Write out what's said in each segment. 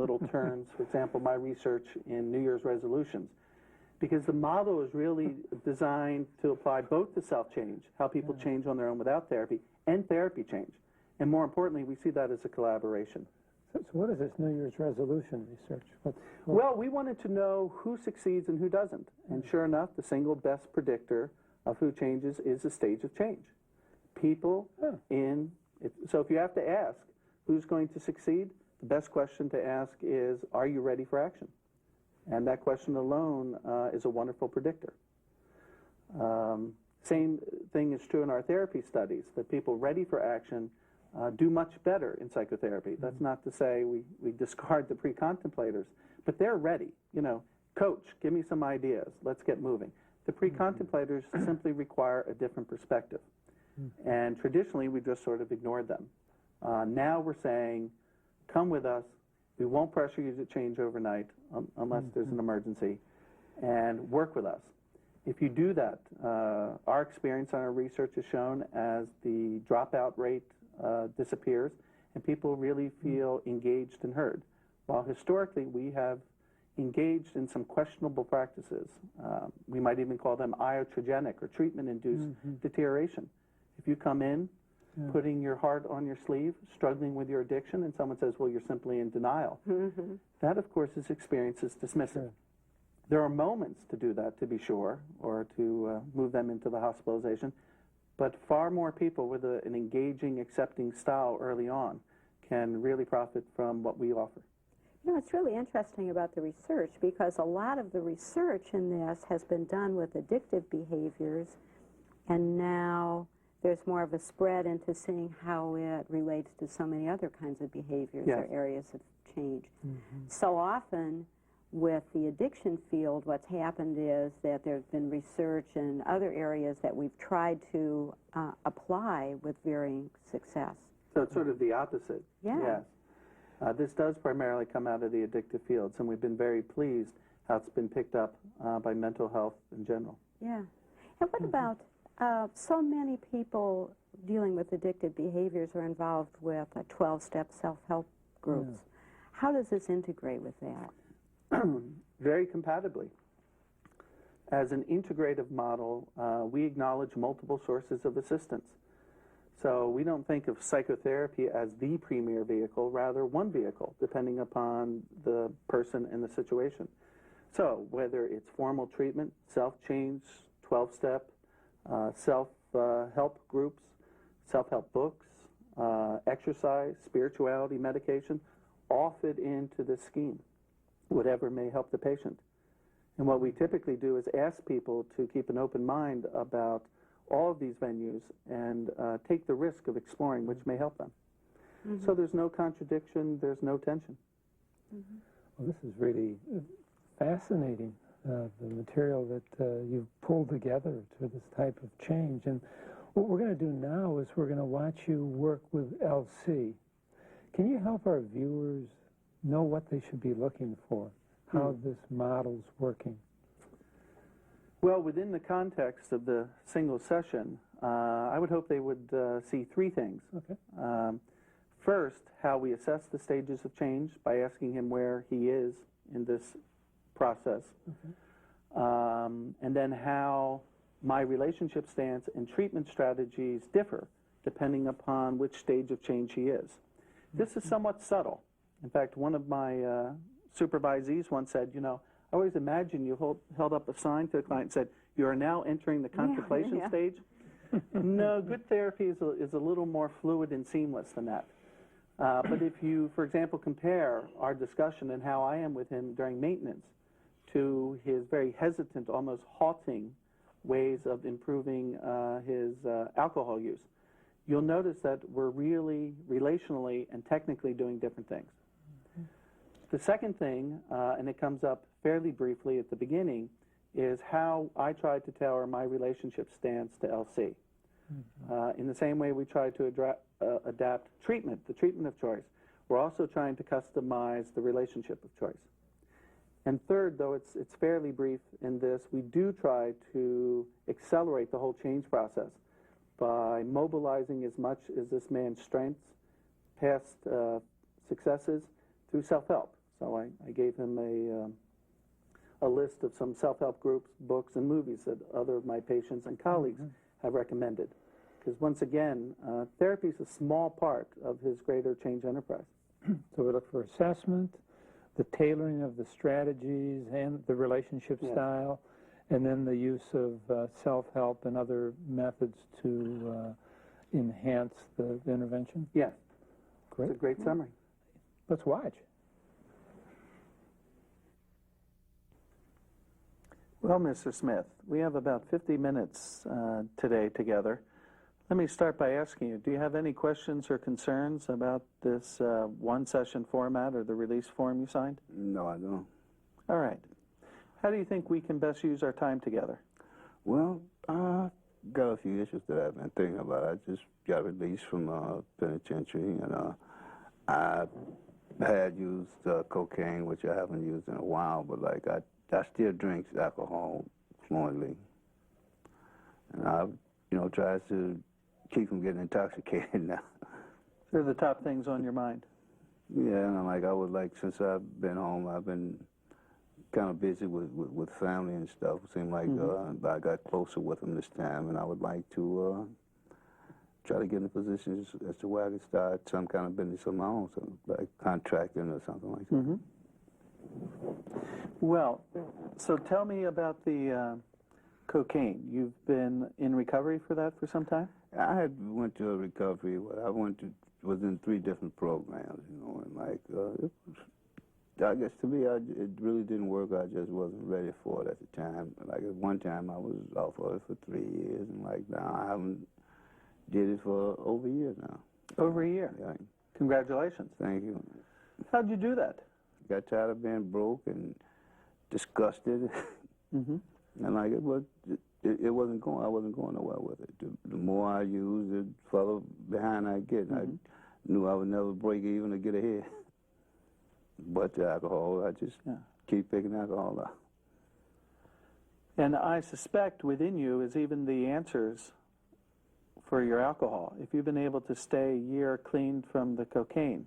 little turns, for example, my research in New Year's resolutions, because the model is really designed to apply both to self-change, how people change on their own without therapy, and therapy change. And more importantly, we see that as a collaboration. So what is this New Year's resolution research? Well, we wanted to know who succeeds and who doesn't. And sure enough, the single best predictor of who changes is the stage of change. People so if you have to ask who's going to succeed, the best question to ask is, are you ready for action? And that question alone is a wonderful predictor. Same thing is true in our therapy studies, that people ready for action do much better in psychotherapy. That's not to say we discard the pre-contemplators, but they're ready. You know, coach, give me some ideas. Let's get moving. The pre-contemplators simply require a different perspective. And traditionally, we just sort of ignored them. Now we're saying, come with us. We won't pressure you to change overnight unless there's an emergency, and work with us. If you do that, our experience on our research has shown as the dropout rate disappears, and people really feel engaged and heard. While historically we have engaged in some questionable practices, we might even call them iatrogenic or treatment-induced deterioration. If you come in putting your heart on your sleeve, struggling with your addiction, and someone says, well, you're simply in denial, that, of course, is experienced as dismissive. There are moments to do that, to be sure, or to move them into the hospitalization, but far more people with an engaging, accepting style early on can really profit from what we offer. You know, it's really interesting about the research, because a lot of the research in this has been done with addictive behaviors, and now there's more of a spread into seeing how it relates to so many other kinds of behaviors or areas of change. So often, with the addiction field, what's happened is that there's been research in other areas that we've tried to apply with varying success. So it's sort of the opposite. Yeah. Yes. This does primarily come out of the addictive fields, and we've been very pleased how it's been picked up by mental health in general. Yeah. And what about so many people dealing with addictive behaviors are involved with 12-step self-help groups. How does this integrate with that? Very compatibly. As an integrative model, we acknowledge multiple sources of assistance. So we don't think of psychotherapy as the premier vehicle, rather one vehicle, depending upon the person and the situation. So whether it's formal treatment, self-change, 12-step, self-help groups, self-help books, exercise, spirituality, medication, all fit into this scheme, whatever may help the patient. And what we typically do is ask people to keep an open mind about all of these venues and take the risk of exploring which may help them. So there's no contradiction, there's no tension. Well, this is really fascinating, the material that you've pulled together to this type of change. And what we're going to do now is we're going to watch you work with LC. Can you help our viewers know what they should be looking for, how this model's working? Well, within the context of the single session, I would hope they would see three things. First, how we assess the stages of change by asking him where he is in this process. And then how my relationship stance and treatment strategies differ depending upon which stage of change he is. This is somewhat subtle. In fact, one of my supervisees once said, you know, I always imagine you held up a sign to a client and said, you are now entering the contemplation stage. No, good therapy is a little more fluid and seamless than that. But if you, for example, compare our discussion and how I am with him during maintenance to his very hesitant, almost halting ways of improving his alcohol use, you'll notice that we're really relationally and technically doing different things. The second thing, and it comes up fairly briefly at the beginning, is how I tried to tailor my relationship stance to LC. In the same way we try to adapt treatment, the treatment of choice, we're also trying to customize the relationship of choice. And third, though it's fairly brief in this, we do try to accelerate the whole change process by mobilizing as much as this man's strengths, past successes, through self-help. So I gave him a list of some self-help groups, books, and movies that other of my patients and colleagues have recommended. Because once again, therapy is a small part of his greater change enterprise. So we look for assessment, the tailoring of the strategies and the relationship Yes. style, and then the use of self-help and other methods to enhance the intervention. Yes, Great. it's a great summary. Let's watch. Well, Mr. Smith, we have about 50 minutes today together. Let me start by asking you, do you have any questions or concerns about this one-session format or the release form you signed? No, I don't. All right. How do you think we can best use our time together? Well, I got a few issues that I've been thinking about. I just got released from penitentiary, and I had used cocaine, which I haven't used in a while, but like I still drink alcohol fluently. And I, tries to keep from getting intoxicated now. What are the top things on your mind? Yeah, and I would like, since I've been home, I've been kind of busy with family and stuff. It seemed like I got closer with them this time, and I would like to try to get in a position as to where I could start some kind of business of my own, so like contracting or something like that. Well, so tell me about the cocaine. You've been in recovery for that for some time? I had went to a recovery. Was in 3 different programs, and like it was, I guess to me, it really didn't work. I just wasn't ready for it at the time. Like at one time, I was off of it for 3 years, and like now I haven't did it for over a year now. Over a year. Yeah, Congratulations. thank you. How'd you do that? Got tired of being broke and disgusted, and like it wasn't going. I wasn't going nowhere with it. The more I used, the further behind I get. I knew I would never break even or get ahead. But the alcohol, I just keep picking alcohol up. And I suspect within you is even the answers for your alcohol. If you've been able to stay a year clean from the cocaine,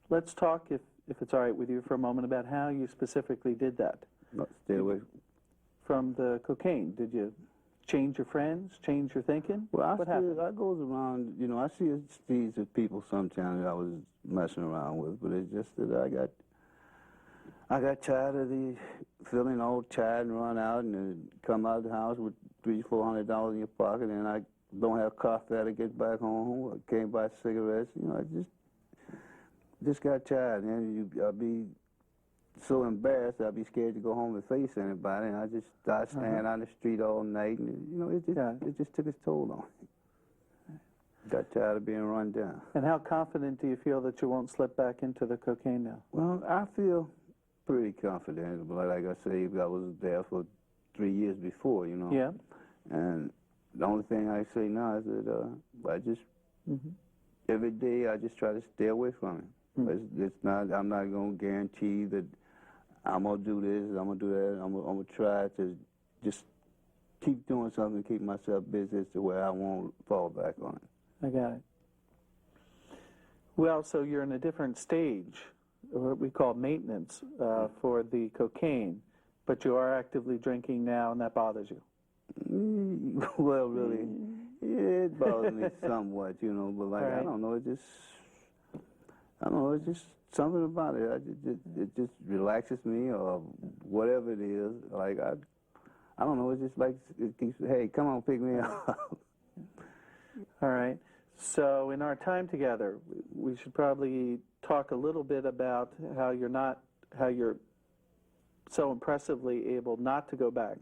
let's talk, if it's all right with you, for a moment about how you specifically did that. Stay away. From the cocaine, did you change your friends, change your thinking? Well, what happened? I goes around, I see these people sometimes that I was messing around with, but it's just that I got tired of feeling all tired and run out and then come out of the house with $300-400 in your pocket, and I don't have coffee to get back home. I can't buy cigarettes. I just got tired, and I'll be so embarrassed. I'd be scared to go home and face anybody, and I just start standing on the street all night, and it just took its toll on me. Got tired of being run down. And how confident do you feel that you won't slip back into the cocaine now? Well, I feel pretty confident, but like I say, I was there for 3 years before, Yeah. And the only thing I say now is that I just every day I just try to stay away from it. It's not. I'm not going to guarantee that I'm going to do this, I'm going to do that. I'm going to try to just keep doing something, keep myself busy as to where I won't fall back on it. I got it. Well, so you're in a different stage, what we call maintenance, for the cocaine, but you are actively drinking now, and that bothers you. Well, really, it bothers me somewhat, but like, Right. I don't know, it's just something about it. It just relaxes me or whatever it is. Like, I don't know, it's just like, it keeps, hey, come on, pick me up. All right. So in our time together, we should probably talk a little bit about how you're so impressively able not to go back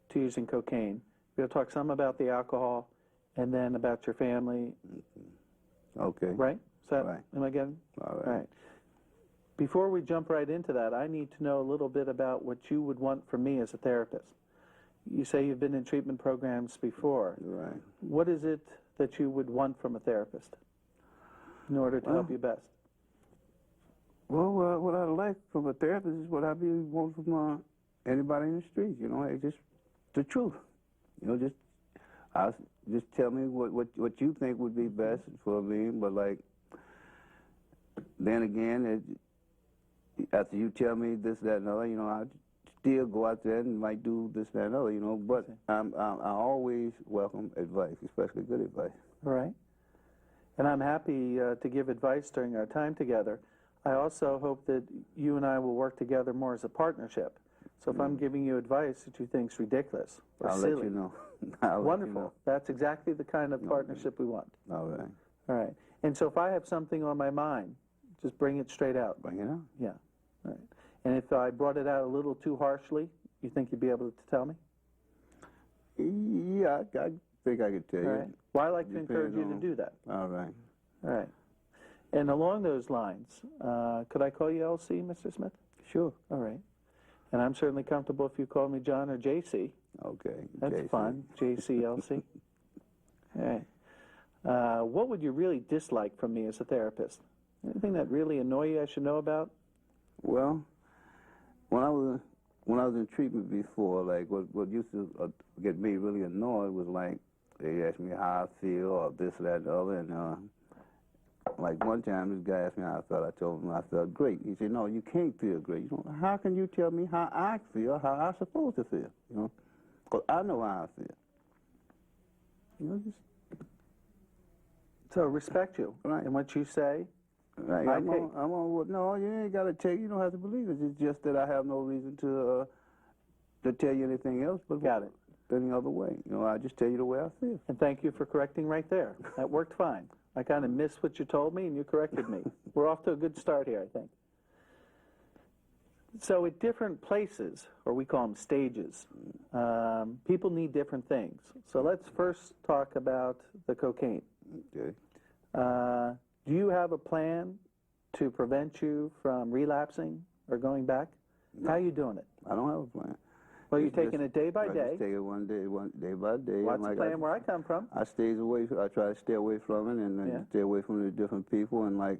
to using cocaine. We'll talk some about the alcohol and then about your family. Okay. Right? Is that, Right. am I getting? All right. All right. Before we jump right into that, I need to know a little bit about what you would want from me as a therapist. You say you've been in treatment programs before. Right. What is it that you would want from a therapist in order to help you best? Well, what I like from a therapist is what I be want from anybody in the street. Like just the truth. Just tell me what you think would be best for me. But like, then again, after you tell me this, that, and other, I still go out there and might do this, that, and other, but I always welcome advice, especially good advice. All right. And I'm happy to give advice during our time together. I also hope that you and I will work together more as a partnership. So if I'm giving you advice that you think's ridiculous or I'll silly, let you know. I'll wonderful. Let you know. That's exactly the kind of partnership we want. All right. All right. And so if I have something on my mind, just bring it straight out. Bring it out. Yeah. All right. And if I brought it out a little too harshly, you think you'd be able to tell me? Yeah, I think I could tell All you. right. Well, I like to encourage you to on- do that. All right. All right. And along those lines, could I call you LC, Mr. Smith? Sure. All right. And I'm certainly comfortable if you call me John or JC. Okay. That's Jason. fun. JCLC. All right. What would you really dislike from me as a therapist? Anything that really annoy you I should know about? Well, when I was in treatment before, like what used to get me really annoyed was like they asked me how I feel or this, that, and the other, and like one time this guy asked me how I felt. I told him I felt great. He said, "No, you can't feel great. How can you tell me how I feel? How I'm supposed to feel? Because I know how I feel. Just So respect you. Right. And what you say, Right, I I'm take- on what? No, you ain't got to take. You don't have to believe it. It's just that I have no reason to tell you anything else. But Got it. Any other way? I just tell you the way I feel. and thank you for correcting right there. That worked fine. I kind of missed what you told me, and you corrected me. We're off to a good start here, I think. So at different places, or we call them stages, people need different things. So let's first talk about the cocaine. Okay. Do you have a plan to prevent you from relapsing or going back? How are you doing it? I don't have a plan. Well, you're It's taking just- it day by I day. just take it one day by day. What's the And plan where I come from? I stays away. I try to stay away from it and Yeah. stay away from the different people. And like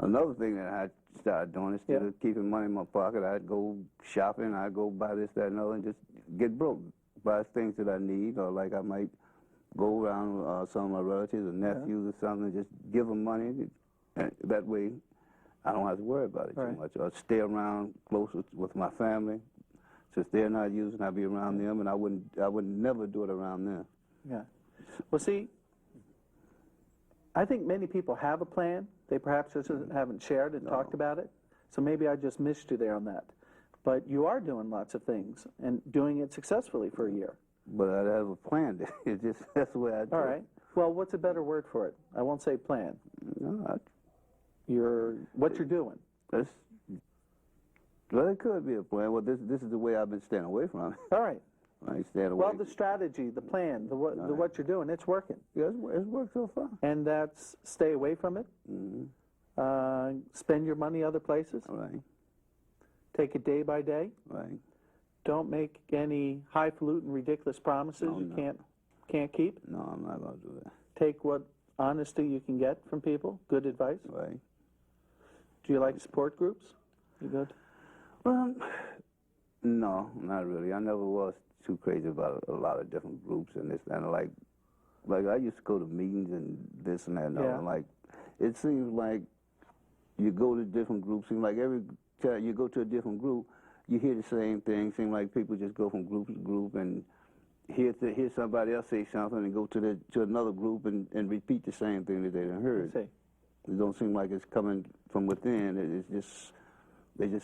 another thing that I started doing instead Yeah. of keeping money in my pocket, I'd go shopping. I'd go buy this, that, and other, and just get broke. Buy things that I need, or like I might go around some of my relatives or nephews or something, just give them money. And that way, I don't have to worry about it Right. too much. Or stay around close with my family. Since they're not using, I'd be around them, and I would never do it around them. Yeah. Well, see, I think many people have a plan. They perhaps just haven't shared and talked about it. So maybe I just missed you there on that. But you are doing lots of things and doing it successfully for a year. But I have a plan. It's just that's the way I do All it. right. Well, what's a better word for it? I won't say plan. No, What you're doing. Well, it could be a plan. Well, this is the way I've been staying away from it. All right. I stand away. Well, the strategy, the plan, the what you're doing, it's working. Yeah, it's worked so far. And that's stay away from it. Mm-hmm. Spend your money other places. All right, Take it day by day. right. Don't make any highfalutin, ridiculous promises No, you no. can't keep. No, I'm not going to do that. Take what honesty you can get from people. Good advice. Right. Do you like support groups? You good? Well, no, not really. I never was too crazy about a lot of different groups and this and like I used to go to meetings and this and that and Yeah. other. Like it seems like you go to different groups. Seems like every time you go to a different group, you hear the same thing. Seems like people just go from group to group and hear somebody else say something and go to another group and repeat the same thing that they done heard. I see. It don't seem like it's coming from within. It's just they just